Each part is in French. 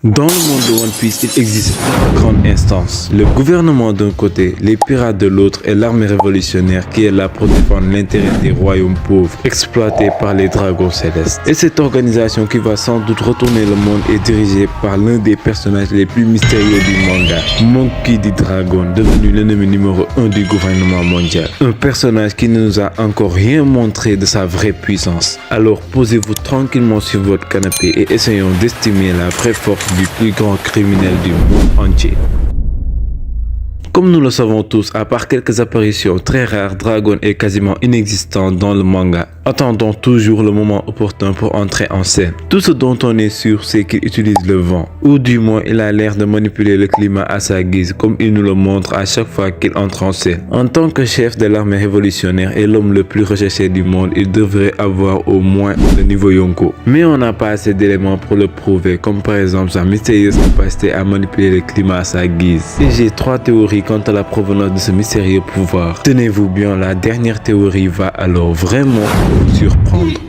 Dans le monde de One Piece, il existe trois grandes instances. Le gouvernement d'un côté, les pirates de l'autre et l'armée révolutionnaire qui est là pour défendre l'intérêt des royaumes pauvres exploités par les dragons célestes. Et cette organisation qui va sans doute retourner le monde est dirigée par l'un des personnages les plus mystérieux du manga, Monkey D. Dragon, devenu l'ennemi numéro 1 du gouvernement mondial. Un personnage qui ne nous a encore rien montré de sa vraie puissance. Alors posez-vous tranquillement sur votre canapé et essayons d'estimer la vraie force du plus grand criminel du monde entier. Comme nous le savons tous, à part quelques apparitions très rares, Dragon est quasiment inexistant dans le manga. Attendons toujours le moment opportun pour entrer en scène. Tout ce dont on est sûr, c'est qu'il utilise le vent, ou du moins il a l'air de manipuler le climat à sa guise, comme il nous le montre à chaque fois qu'il entre en scène. En tant que chef de l'armée révolutionnaire et l'homme le plus recherché du monde, il devrait avoir au moins le niveau Yonko. Mais on n'a pas assez d'éléments pour le prouver, comme par exemple sa mystérieuse capacité à manipuler le climat à sa guise. Et j'ai trois théories quant à la provenance de ce mystérieux pouvoir. Tenez-vous bien, la dernière théorie va alors vraiment vous surprendre.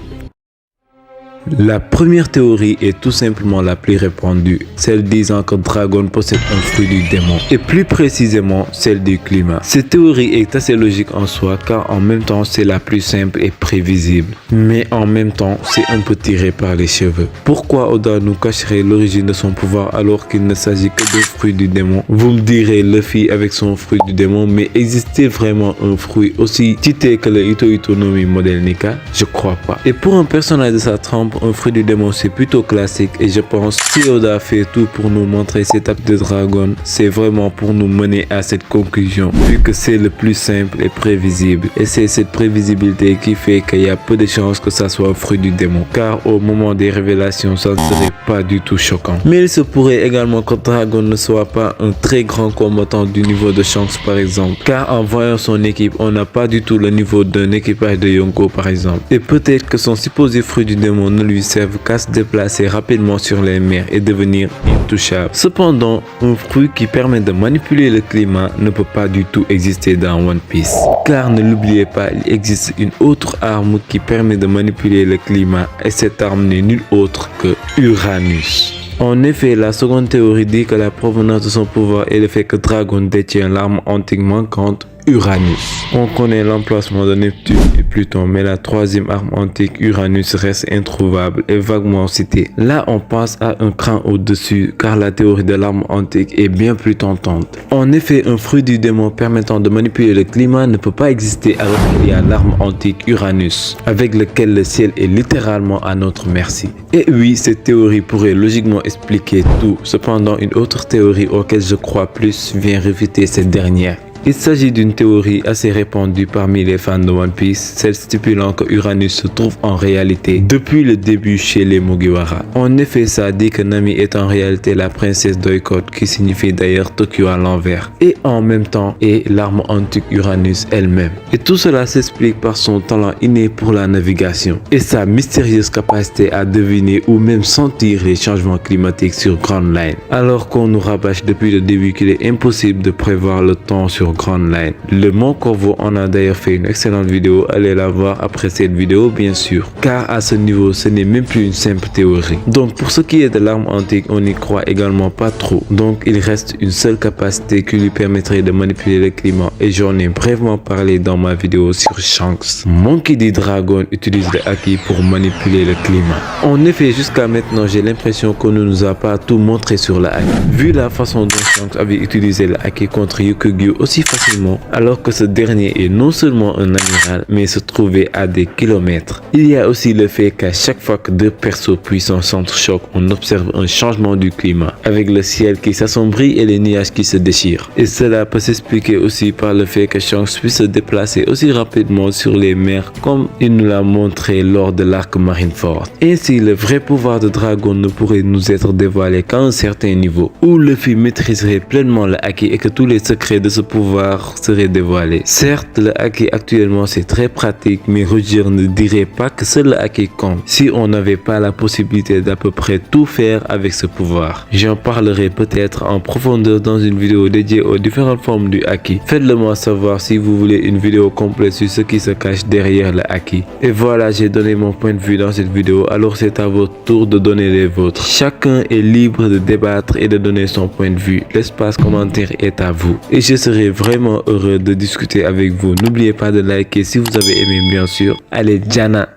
La première théorie est tout simplement la plus répandue, celle disant que Dragon possède un fruit du démon, et plus précisément celle du climat. Cette théorie est assez logique en soi car en même temps c'est la plus simple et prévisible, mais en même temps c'est un peu tiré par les cheveux. Pourquoi Oda nous cacherait l'origine de son pouvoir alors qu'il ne s'agit que d'un fruit du démon? Vous me direz Luffy avec son fruit du démon, mais existe-t-il vraiment un fruit aussi cheaté que le Ito Ito no Mi modèle Nika? Je crois pas. Et pour un personnage de sa trempe, un fruit du démon c'est plutôt classique et je pense que si Oda fait tout pour nous montrer cette acte de Dragon, c'est vraiment pour nous mener à cette conclusion vu que c'est le plus simple et prévisible, et c'est cette prévisibilité qui fait qu'il y a peu de chances que ça soit un fruit du démon car au moment des révélations ça ne serait pas du tout choquant. Mais il se pourrait également que Dragon ne soit pas un très grand combattant du niveau de Shanks par exemple, car en voyant son équipe on n'a pas du tout le niveau d'un équipage de Yonko par exemple, et peut-être que son supposé fruit du démon ne lui servent qu'à se déplacer rapidement sur les mers et devenir intouchable. Cependant, un fruit qui permet de manipuler le climat ne peut pas du tout exister dans One Piece. Car ne l'oubliez pas, il existe une autre arme qui permet de manipuler le climat et cette arme n'est nulle autre que Uranus. En effet, la seconde théorie dit que la provenance de son pouvoir est le fait que Dragon détient l'arme antique manquante, Uranus. On connaît l'emplacement de Neptune et Pluton, mais la troisième arme antique Uranus reste introuvable et vaguement citée. Là, on passe à un cran au-dessus car la théorie de l'arme antique est bien plus tentante. En effet, un fruit du démon permettant de manipuler le climat ne peut pas exister alors qu'il y a l'arme antique Uranus, avec lequel le ciel est littéralement à notre merci. Et oui, cette théorie pourrait logiquement expliquer tout. Cependant, une autre théorie auquel je crois plus vient réfuter cette dernière. Il s'agit d'une théorie assez répandue parmi les fans de One Piece, celle stipulant que Uranus se trouve en réalité depuis le début chez les Mugiwara. En effet, ça dit que Nami est en réalité la princesse d'Oikot, qui signifie d'ailleurs Tokyo à l'envers, et en même temps est l'arme antique Uranus elle-même. Et tout cela s'explique par son talent inné pour la navigation et sa mystérieuse capacité à deviner ou même sentir les changements climatiques sur Grand Line, alors qu'on nous rabâche depuis le début qu'il est impossible de prévoir le temps sur Grand Line. Le Mont Corvo en a d'ailleurs fait une excellente vidéo, allez la voir après cette vidéo bien sûr, car à ce niveau ce n'est même plus une simple théorie. Donc pour ce qui est de l'arme antique, on n'y croit également pas trop, donc il reste une seule capacité qui lui permettrait de manipuler le climat et j'en ai brièvement parlé dans ma vidéo sur Shanks. Monkey D. Dragon utilise le haki pour manipuler le climat. En effet, jusqu'à maintenant j'ai l'impression qu'on ne nous a pas tout montré sur le haki, vu la façon dont Shanks avait utilisé le haki contre Ryukugyu aussi facilement, alors que ce dernier est non seulement un amiral mais se trouvait à des kilomètres. Il y a aussi le fait qu'à chaque fois que deux persos puissants s'entrechoquent, on observe un changement du climat, avec le ciel qui s'assombrit et les nuages qui se déchirent. Et cela peut s'expliquer aussi par le fait que Shanks puisse se déplacer aussi rapidement sur les mers comme il nous l'a montré lors de l'arc Marineford. Ainsi, le vrai pouvoir de Dragon ne pourrait nous être dévoilé qu'à un certain niveau, où Luffy maîtriserait pleinement le haki et que tous les secrets de ce pouvoir pouvoir serait dévoilé. Certes, le haki actuellement c'est très pratique, mais Roger ne dirait pas que seul le haki compte si on n'avait pas la possibilité d'à peu près tout faire avec ce pouvoir. J'en parlerai peut-être en profondeur dans une vidéo dédiée aux différentes formes du haki. Faites-le moi savoir si vous voulez une vidéo complète sur ce qui se cache derrière le haki. Et voilà, j'ai donné mon point de vue dans cette vidéo, alors c'est à votre tour de donner les vôtres. Chacun est libre de débattre et de donner son point de vue. L'espace commentaire est à vous. Et je serai vraiment heureux de discuter avec vous. N'oubliez pas de liker si vous avez aimé, bien sûr. Allez, Jana!